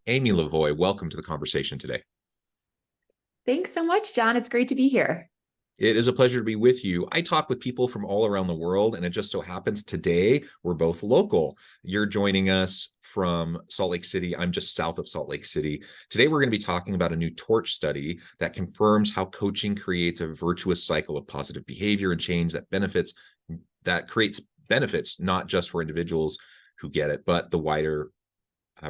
Amy Lavoie, welcome to the conversation today. Thanks so much, John. It's great to be here. It is a pleasure to be with you. I talk with people from all around the world, and it just so happens today we're both local. You're joining us from Salt Lake City. I'm just south of Salt Lake City. Today, we're going to be talking about a new torch study that confirms how coaching creates a virtuous cycle of positive behavior and change that creates benefits, not just for individuals who get it, but the wider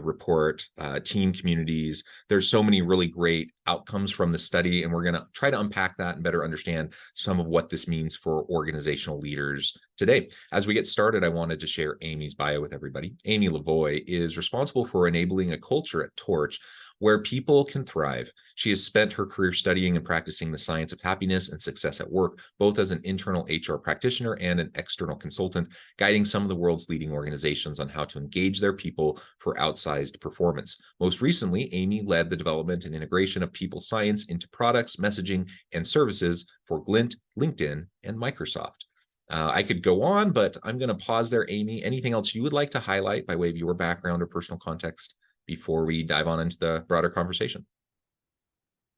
report, team communities. There's so many really great outcomes from the study, and we're going to try to unpack that and better understand some of what this means for organizational leaders today. As we get started, I wanted to share Amy's bio with everybody. Amy Lavoie is responsible for enabling a culture at Torch where people can thrive. She has spent her career studying and practicing the science of happiness and success at work, both as an internal HR practitioner and an external consultant, guiding some of the world's leading organizations on how to engage their people for outsized performance. Most recently, Amy led the development and integration of people science into products, messaging, and services for Glint, LinkedIn, and Microsoft. I could go on, but I'm going to pause there, Amy. Anything else you would like to highlight by way of your background or personal context before we dive on into the broader conversation?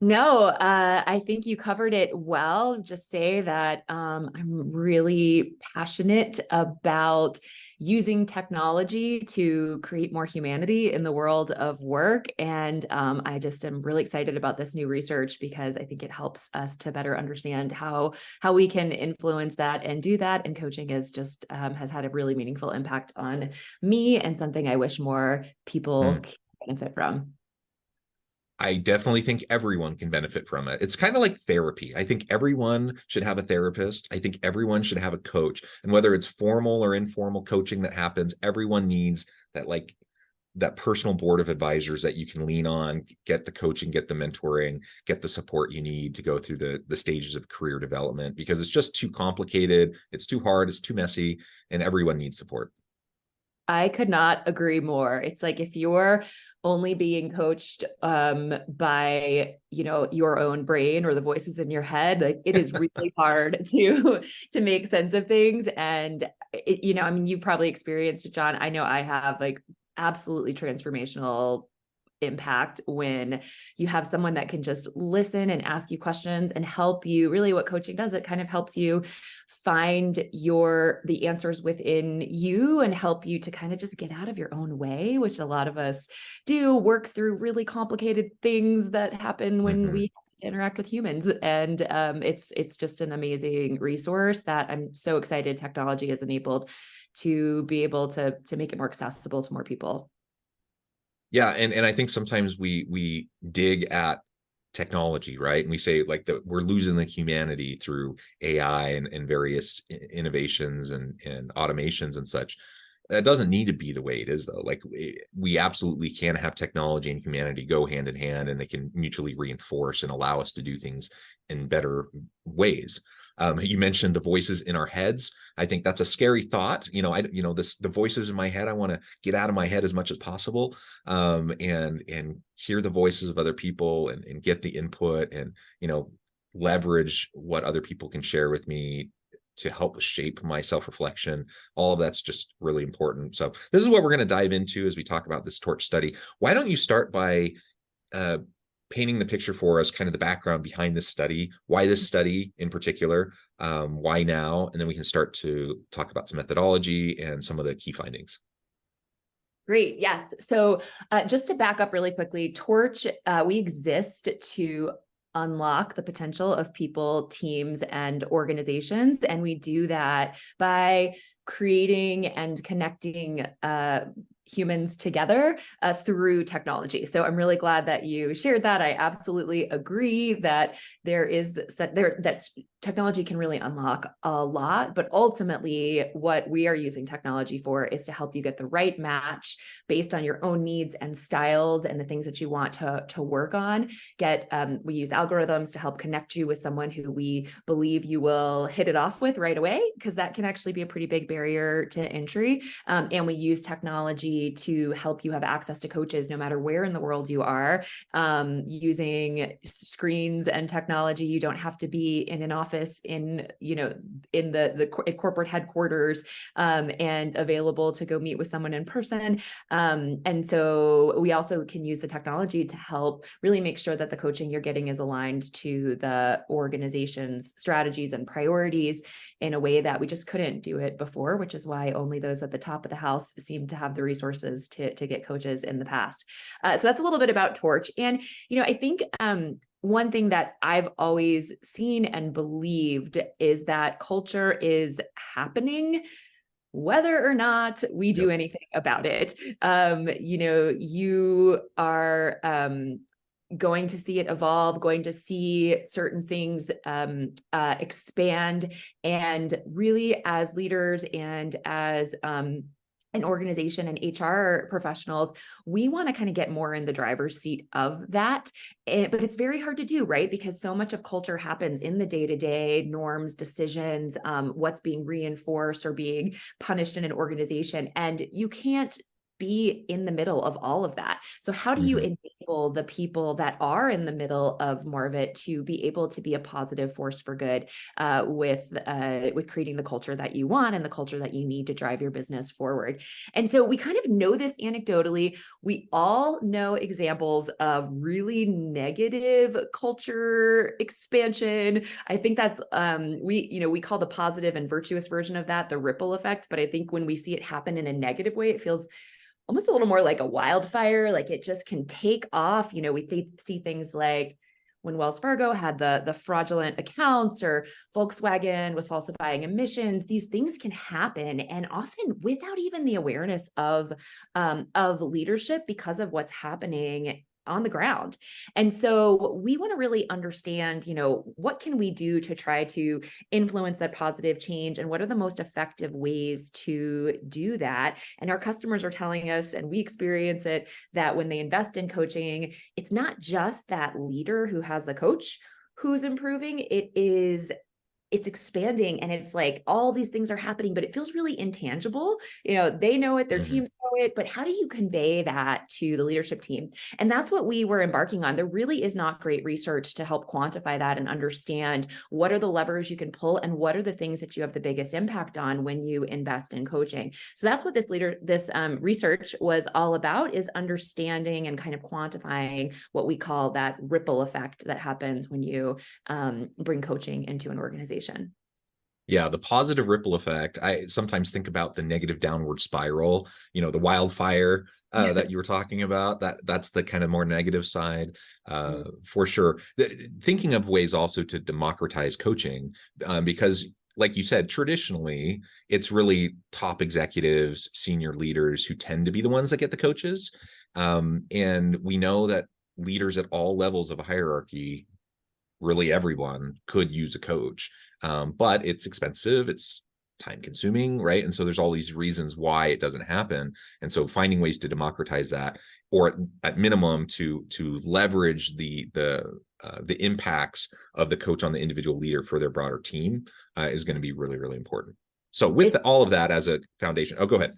No, I think you covered it well. Just say that I'm really passionate about using technology to create more humanity in the world of work. And I just am really excited about this new research because I think it helps us to better understand how we can influence that and do that. And coaching is just has had a really meaningful impact on me and something I wish more people can benefit from. I definitely think everyone can benefit from it. It's kind of like therapy. I think everyone should have a therapist. I think everyone should have a coach. And whether it's formal or informal coaching that happens, everyone needs that personal board of advisors that you can lean on, get the coaching, get the mentoring, get the support you need to go through the stages of career development, because it's just too complicated, it's too hard, it's too messy, and everyone needs support. I could not agree more. It's like if you're only being coached by, your own brain or the voices in your head, like it is really hard to make sense of things. And I mean, you've probably experienced it, John. I know I have, like, absolutely transformational impact when you have someone that can just listen and ask you questions and help you. Really, what coaching does, it kind of helps you find the answers within you and help you to kind of just get out of your own way, which a lot of us do, work through really complicated things that happen when Mm-hmm. we interact with humans. And it's just an amazing resource that I'm so excited technology has enabled to be able to make it more accessible to more people. Yeah, and I think sometimes we dig at technology, right? And we say like that we're losing the humanity through AI and various innovations and automations and such. That doesn't need to be the way it is, though. Like we absolutely can have technology and humanity go hand in hand, and they can mutually reinforce and allow us to do things in better ways. You mentioned the voices in our heads. I think that's a scary thought. The voices in my head. I want to get out of my head as much as possible, and hear the voices of other people and get the input and leverage what other people can share with me to help shape my self-reflection. All of that's just really important. So this is what we're going to dive into as we talk about this torch study. Why don't you start by uh, painting the picture for us, kind of the background behind this study, why this study in particular, why now, and then we can start to talk about some methodology and some of the key findings. Great. Yes. So just to back up really quickly, Torch, we exist to unlock the potential of people, teams, and organizations. And we do that by creating and connecting humans together through technology. So I'm really glad that you shared that. I absolutely agree that that technology can really unlock a lot, but ultimately what we are using technology for is to help you get the right match based on your own needs and styles and the things that you want to work on. We use algorithms to help connect you with someone who we believe you will hit it off with right away, because that can actually be a pretty big barrier to entry. And we use technology to help you have access to coaches no matter where in the world you are. Using screens and technology, you don't have to be in an office office in, in the corporate headquarters, and available to go meet with someone in person. And so we also can use the technology to help really make sure that the coaching you're getting is aligned to the organization's strategies and priorities in a way that we just couldn't do it before, which is why only those at the top of the house seem to have the resources to get coaches in the past. So that's a little bit about Torch. And, I think one thing that I've always seen and believed is that culture is happening whether or not we do anything about it. You are going to see it evolve, going to see certain things expand. And really, as leaders and as an organization and HR professionals, we want to kind of get more in the driver's seat of that. But it's very hard to do, right? Because so much of culture happens in the day-to-day norms, decisions, what's being reinforced or being punished in an organization. And you can't be in the middle of all of that. So how do you enable the people that are in the middle of more of it to be able to be a positive force for good with creating the culture that you want and the culture that you need to drive your business forward? And so we kind of know this anecdotally. We all know examples of really negative culture expansion. I think that's we call the positive and virtuous version of that the ripple effect. But I think when we see it happen in a negative way, it feels almost a little more like a wildfire, like it just can take off. We see things like when Wells Fargo had the fraudulent accounts, or Volkswagen was falsifying emissions. These things can happen, and often without even the awareness of leadership, because of what's happening on the ground. And so we want to really understand, what can we do to try to influence that positive change, and what are the most effective ways to do that? And our customers are telling us, and we experience it, that when they invest in coaching, it's not just that leader who has the coach who's improving. It's expanding, and it's like all these things are happening, but it feels really intangible. They know it, their teams know it, but how do you convey that to the leadership team? And that's what we were embarking on. There really is not great research to help quantify that and understand what are the levers you can pull and what are the things that you have the biggest impact on when you invest in coaching. So that's what this research was all about, is understanding and kind of quantifying what we call that ripple effect that happens when you bring coaching into an organization. Yeah, the positive ripple effect. I sometimes think about the negative downward spiral, the wildfire that you were talking about. That's the kind of more negative side, for sure. Thinking of ways also to democratize coaching, because like you said, traditionally, it's really top executives, senior leaders who tend to be the ones that get the coaches. And we know that leaders at all levels of a hierarchy, really everyone, could use a coach. But it's expensive, it's time consuming, right? And so there's all these reasons why it doesn't happen. And so finding ways to democratize that, or at minimum to leverage the impacts of the coach on the individual leader for their broader team, is going to be really, really important. So with all of that as a foundation, go ahead.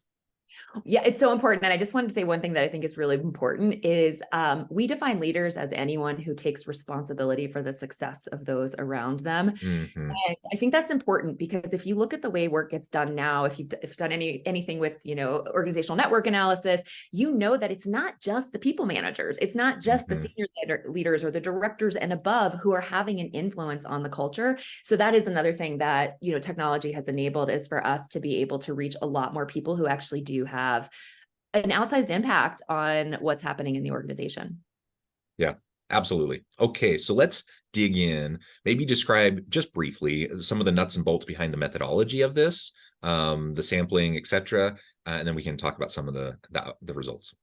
Yeah, it's so important. And I just wanted to say one thing that I think is really important is we define leaders as anyone who takes responsibility for the success of those around them. And I think that's important, because if you look at the way work gets done now, if you've done anything with, organizational network analysis, that it's not just the people managers. It's not just the senior leaders or the directors and above who are having an influence on the culture. So that is another thing that, technology has enabled, is for us to be able to reach a lot more people who actually do have an outsized impact on what's happening in the organization. Yeah, absolutely. Okay, so let's dig in. Maybe describe just briefly some of the nuts and bolts behind the methodology of this, the sampling, etc., and then we can talk about some of the results.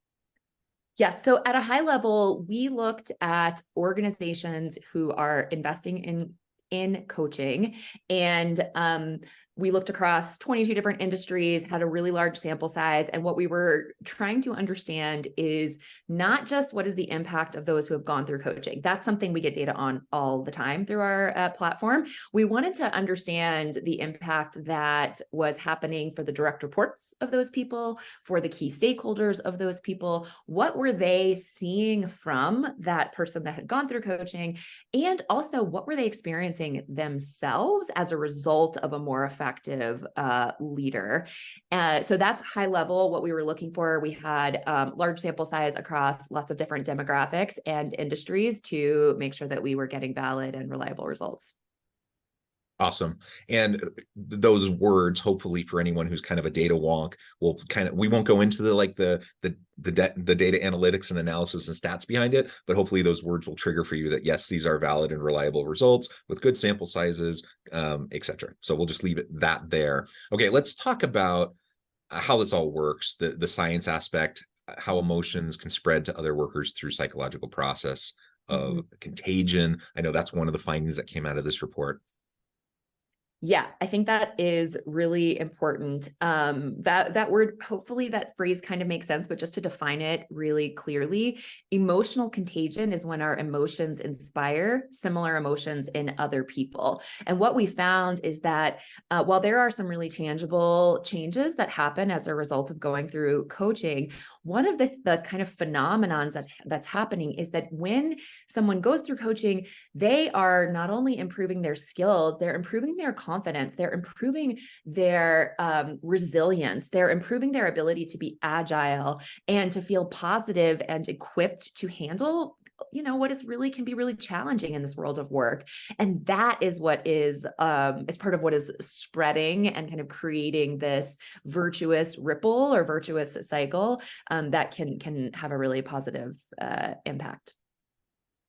Yes. So at a high level, we looked at organizations who are investing in coaching, and we looked across 22 different industries, had a really large sample size. And what we were trying to understand is not just what is the impact of those who have gone through coaching. That's something we get data on all the time through our platform. We wanted to understand the impact that was happening for the direct reports of those people, for the key stakeholders of those people. What were they seeing from that person that had gone through coaching? And also, what were they experiencing themselves as a result of a more effective leader? So that's high level what we were looking for. We had large sample size across lots of different demographics and industries to make sure that we were getting valid and reliable results. Awesome. And those words, hopefully for anyone who's kind of a data wonk, we won't go into the data analytics and analysis and stats behind it, but hopefully those words will trigger for you that yes, these are valid and reliable results with good sample sizes, etc. So we'll just leave it that there. Okay, let's talk about how this all works, the science aspect, how emotions can spread to other workers through psychological process of contagion. I know that's one of the findings that came out of this report. Yeah, I think that is really important. That word, hopefully that phrase kind of makes sense, but just to define it really clearly, emotional contagion is when our emotions inspire similar emotions in other people. And what we found is that while there are some really tangible changes that happen as a result of going through coaching, one of the kind of phenomenons that's happening is that when someone goes through coaching, they are not only improving their skills, they're improving their confidence, they're improving their resilience, they're improving their ability to be agile and to feel positive and equipped to handle what can be really challenging in this world of work. And that is what is part of what is spreading and kind of creating this virtuous ripple or virtuous cycle that can have a really positive impact.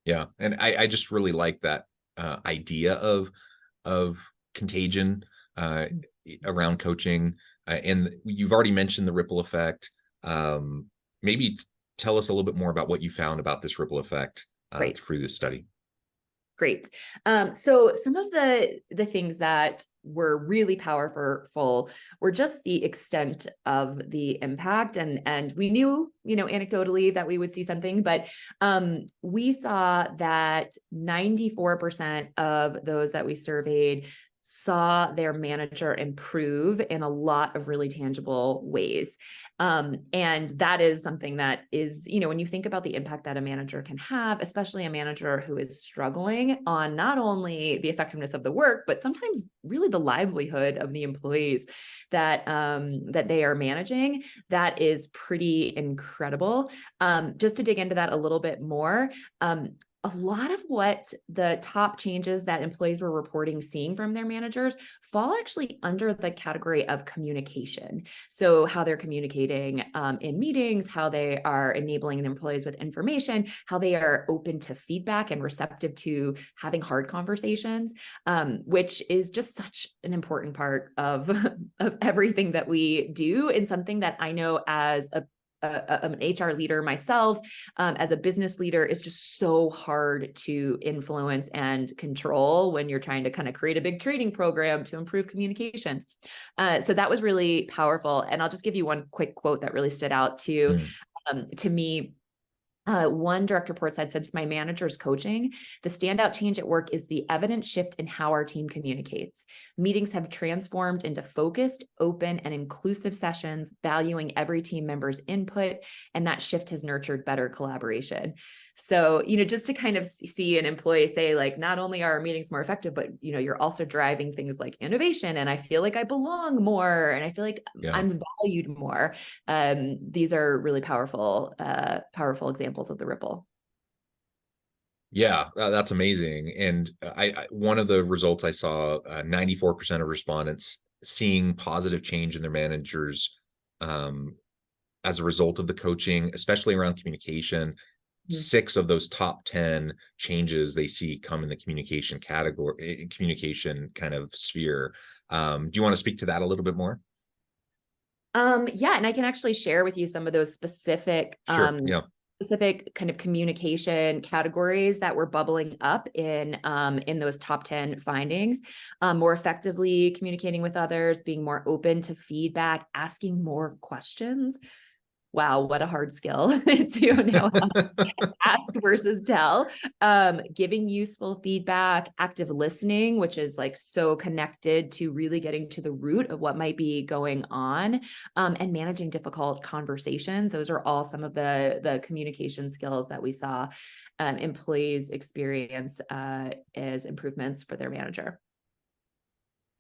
Yeah, and I just really like that idea of contagion around coaching. And you've already mentioned the ripple effect. Maybe tell us a little bit more about what you found about this ripple effect through this study. Great. So some of the things that were really powerful were just the extent of the impact. And we knew, anecdotally that we would see something, but we saw that 94% of those that we surveyed saw their manager improve in a lot of really tangible ways. And that is something that is, when you think about the impact that a manager can have, especially a manager who is struggling on not only the effectiveness of the work, but sometimes really the livelihood of the employees that they are managing, that is pretty incredible. Just to dig into that a little bit more, a lot of what the top changes that employees were reporting seeing from their managers fall actually under the category of communication. So how they're communicating in meetings, how they are enabling the employees with information, how they are open to feedback and receptive to having hard conversations, which is just such an important part of everything that we do, and something that I know as an HR leader myself, as a business leader, is just so hard to influence and control when you're trying to kind of create a big training program to improve communications. So that was really powerful. And I'll just give you one quick quote that really stood out to me. One direct report said, since my manager's coaching, the standout change at work is the evident shift in how our team communicates. Meetings have transformed into focused, open, and inclusive sessions, valuing every team member's input, and that shift has nurtured better collaboration. So, just to kind of see an employee say, like, not only are our meetings more effective, but, you're also driving things like innovation, and I feel like I belong more, and I feel like I'm valued more. These are really powerful examples of the ripple. Yeah, that's amazing. And one of the results I saw, 94% of respondents seeing positive change in their managers as a result of the coaching, especially around communication. 6 of those top 10 changes they see come in the communication category, communication kind of sphere. Do you want to speak to that a little bit more? Yeah, and I can actually share with you some of those specific Sure. Yeah. specific kind of communication categories that were bubbling up in those top 10 findings. More effectively communicating with others, being more open to feedback, asking more questions. Wow, what a hard skill to know how to ask versus tell. Giving useful feedback, active listening, which is like so connected to really getting to the root of what might be going on, and managing difficult conversations. Those are all some of the communication skills that we saw employees experience as improvements for their manager.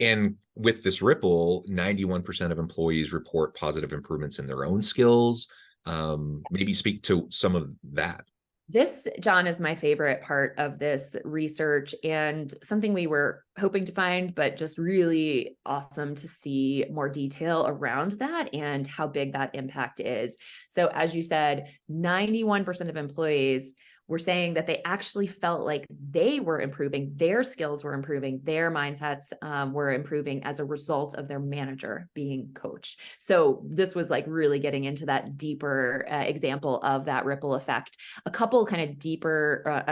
And with this ripple, 91% of employees report positive improvements in their own skills. Maybe speak to some of that. This, John, is my favorite part of this research and something we were hoping to find, but just really awesome to see more detail around that and how big that impact is. So as you said, 91% of employees were saying that they actually felt like they were improving, their skills were improving, their mindsets were improving as a result of their manager being coached. So this was like really getting into that deeper example of that ripple effect. A couple kind of deeper,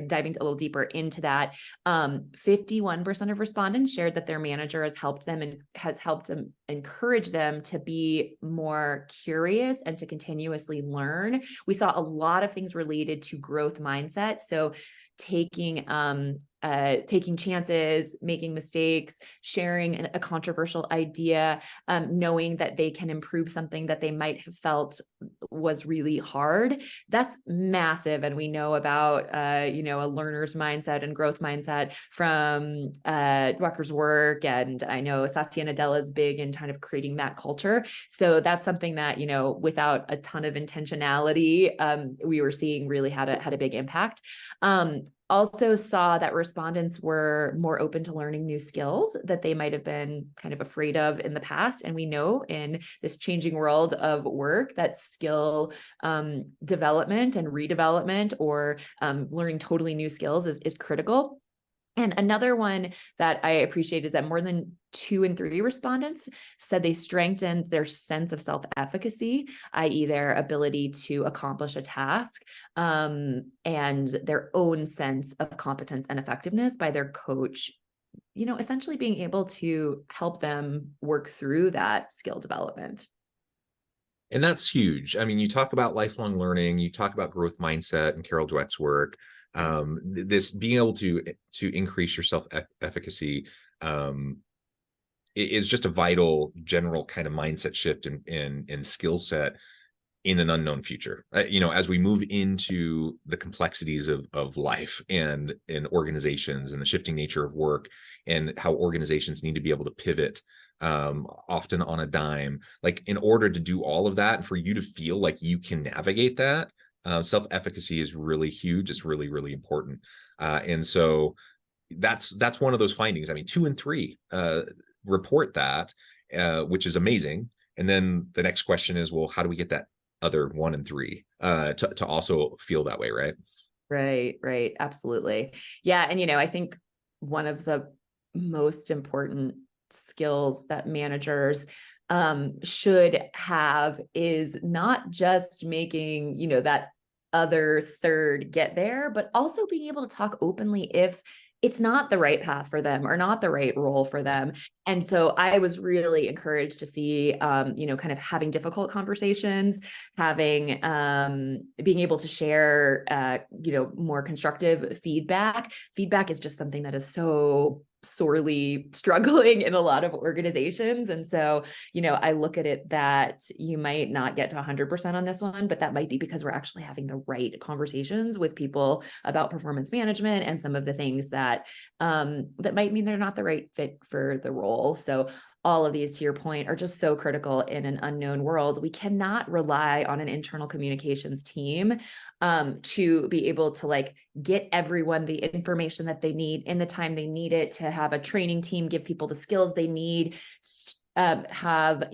diving a little deeper into that. 51% of respondents shared that their manager has helped them and has helped them encourage them to be more curious and to continuously learn. We saw a lot of things related to growth mindset. So taking chances, making mistakes, sharing a controversial idea, knowing that they can improve something that they might have felt was really hard. That's massive. And we know about, a learner's mindset and growth mindset from Drucker's work. And I know Satya Nadella is big in kind of creating that culture. So that's something that, without a ton of intentionality, we were seeing really had a big impact. Also saw that respondents were more open to learning new skills that they might have been kind of afraid of in the past. And we know in this changing world of work that skill development and redevelopment or learning totally new skills is critical. And another one that I appreciate is that more than 2 in 3 respondents said they strengthened their sense of self-efficacy, i.e. their ability to accomplish a task, and their own sense of competence and effectiveness by their coach, essentially being able to help them work through that skill development. And that's huge. I mean, you talk about lifelong learning, you talk about growth mindset and Carol Dweck's work. This being able to increase your self-efficacy is just a vital general kind of mindset shift in skill set in an unknown future. As we move into the complexities of life and in organizations and the shifting nature of work and how organizations need to be able to pivot often on a dime, like in order to do all of that and for you to feel like you can navigate that, self-efficacy is really huge. It's really, really important. And so that's one of those findings. I mean, 2 in 3 report that, which is amazing. And then the next question is, well, how do we get that other 1 in 3 to also feel that way, right? Right. Absolutely. Yeah. And, I think one of the most important skills that managers should have is not just making, that other third get there, but also being able to talk openly if it's not the right path for them or not the right role for them. And so I was really encouraged to see, kind of having difficult conversations, having, being able to share, more constructive feedback. Feedback is just something that is so sorely struggling in a lot of organizations. And so, I look at it that you might not get to 100% on this one, but that might be because we're actually having the right conversations with people about performance management and some of the things that might mean they're not the right fit for the role. So all of these, to your point, are just so critical in an unknown world. We cannot rely on an internal communications team to be able to get everyone the information that they need in the time they need it, to have a training team give people the skills they need, have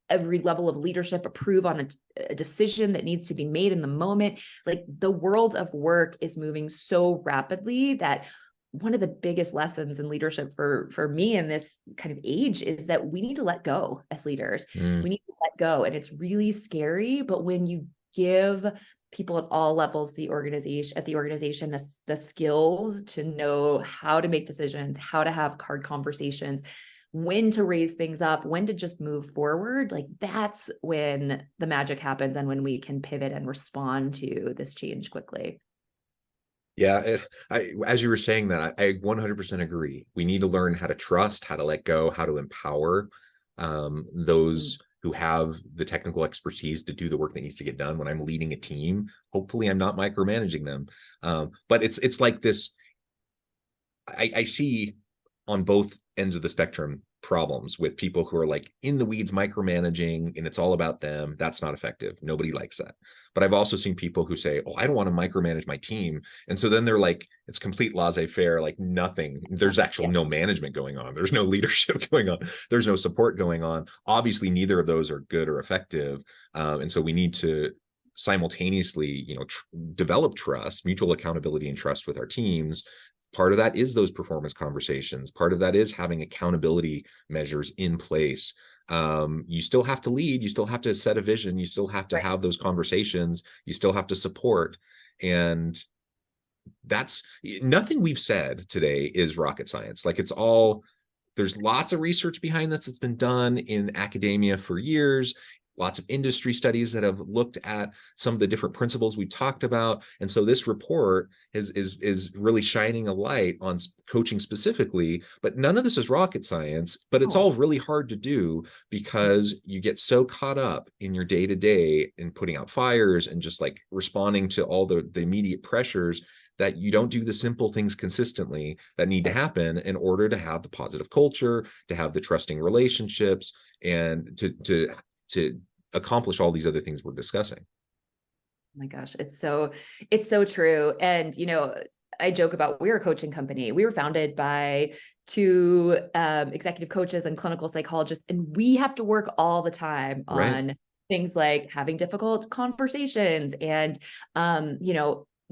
every level of leadership approve on a decision that needs to be made in the moment. Like, the world of work is moving so rapidly that one of the biggest lessons in leadership for me in this kind of age is that we need to let go as leaders. We need to let go. And it's really scary, but when you give people at all levels, the organization, the skills to know how to make decisions, how to have hard conversations, when to raise things up, when to just move forward. Like that's when the magic happens and when we can pivot and respond to this change quickly. Yeah, as you were saying that, I 100% agree. We need to learn how to trust, how to let go, how to empower those who have the technical expertise to do the work that needs to get done. When I'm leading a team, hopefully I'm not micromanaging them. But it's like this. I see on both ends of the spectrum problems with people who are like in the weeds micromanaging and it's all about them. That's not effective. Nobody likes that. But I've also seen people who say, oh, I don't want to micromanage my team. And so then they're like, it's complete laissez-faire, like nothing. There's actually no management going on. There's no leadership going on. There's no support going on. Obviously, neither of those are good or effective. And so we need to simultaneously, develop trust, mutual accountability and trust with our teams. Part of that is those performance conversations. Part of that is having accountability measures in place. You still have to lead. You still have to set a vision. You still have to have those conversations. You still have to support. And that's nothing we've said today is rocket science. Like it's all, there's lots of research behind this that's been done in academia for years. Lots of industry studies that have looked at some of the different principles we talked about. And so this report is really shining a light on coaching specifically, but none of this is rocket science, but it's all really hard to do because you get so caught up in your day-to-day in putting out fires and just like responding to all the immediate pressures that you don't do the simple things consistently that need to happen in order to have the positive culture, to have the trusting relationships, and to accomplish all these other things we're discussing. Oh my gosh, it's so true. And, I joke about we're a coaching company. We were founded by two executive coaches and clinical psychologists, and we have to work all the time on things like having difficult conversations and,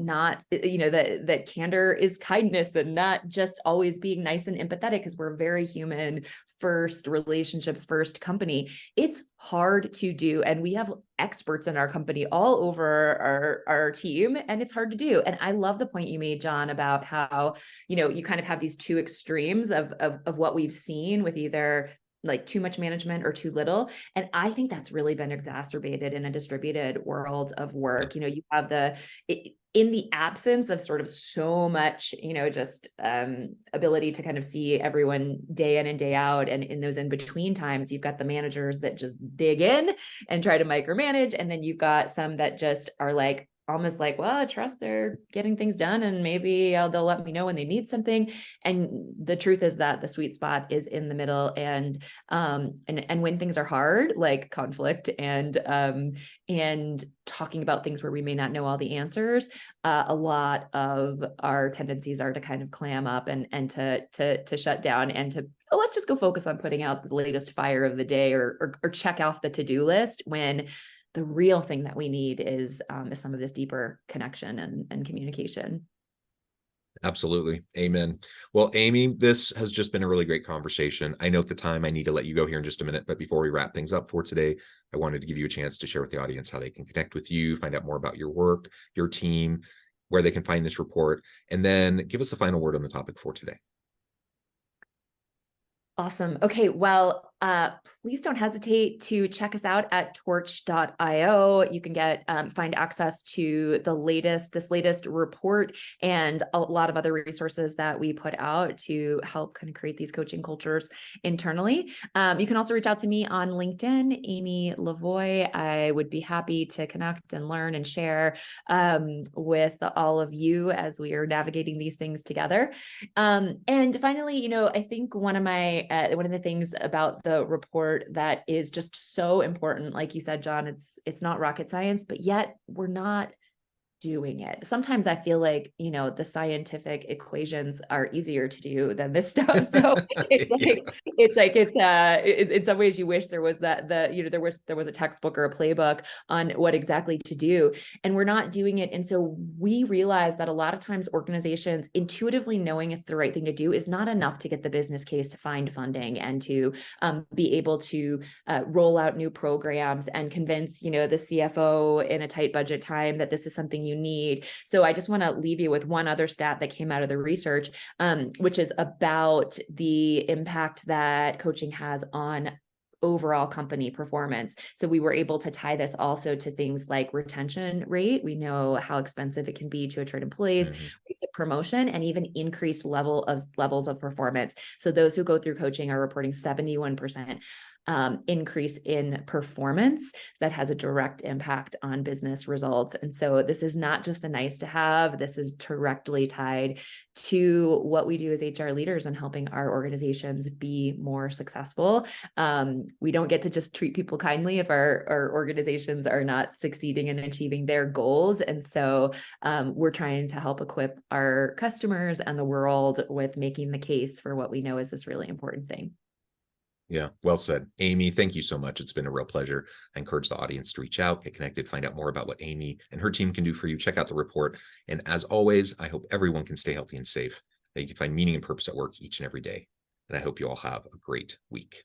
not, that candor is kindness and not just always being nice and empathetic because we're a very human first, relationships first company. It's hard to do. And we have experts in our company all over our team, and it's hard to do. And I love the point you made, John, about how, you kind of have these two extremes of what we've seen with either like too much management or too little. And I think that's really been exacerbated in a distributed world of work. You have in the absence of sort of so much, just ability to kind of see everyone day in and day out. And in those in-between times, you've got the managers that just dig in and try to micromanage. And then you've got some that just are like, almost like, well, I trust they're getting things done and maybe they'll let me know when they need something. And the truth is that the sweet spot is in the middle. And when things are hard, like conflict and talking about things where we may not know all the answers, a lot of our tendencies are to kind of clam up and to shut down and to, let's just go focus on putting out the latest fire of the day or check off the to-do list, when the real thing that we need is some of this deeper connection and communication. Absolutely. Amen. Well, Amy, this has just been a really great conversation. I know at the time I need to let you go here in just a minute, but before we wrap things up for today, I wanted to give you a chance to share with the audience how they can connect with you, find out more about your work, your team, where they can find this report, and then give us a final word on the topic for today. Awesome. Okay. Well, please don't hesitate to check us out at torch.io. You can find access to this latest report and a lot of other resources that we put out to help kind of create these coaching cultures internally. You can also reach out to me on LinkedIn, Amy Lavoie. I would be happy to connect and learn and share with all of you as we are navigating these things together. And finally, I think one of the things about the report that is just so important, like you said, John, it's not rocket science, but yet we're not doing it. Sometimes I feel like, the scientific equations are easier to do than this stuff. So it's Yeah. like, in some ways you wish there was there was a textbook or a playbook on what exactly to do, and we're not doing it. And so we realize that a lot of times organizations intuitively knowing it's the right thing to do is not enough to get the business case to find funding and to be able to roll out new programs and convince, the CFO in a tight budget time that this is something you need. So I just want to leave you with one other stat that came out of the research, which is about the impact that coaching has on overall company performance. So we were able to tie this also to things like retention rate. We know how expensive it can be to attract employees, Mhm. rates of promotion, and even increased levels of performance. So those who go through coaching are reporting 71% increase in performance that has a direct impact on business results. And so this is not just a nice to have, this is directly tied to what we do as HR leaders and helping our organizations be more successful. We don't get to just treat people kindly if our organizations are not succeeding and achieving their goals. And so we're trying to help equip our customers and the world with making the case for what we know is this really important thing. Yeah, well said. Amy, thank you so much. It's been a real pleasure. I encourage the audience to reach out, get connected, find out more about what Amy and her team can do for you. Check out the report. And as always, I hope everyone can stay healthy and safe, that you can find meaning and purpose at work each and every day. And I hope you all have a great week.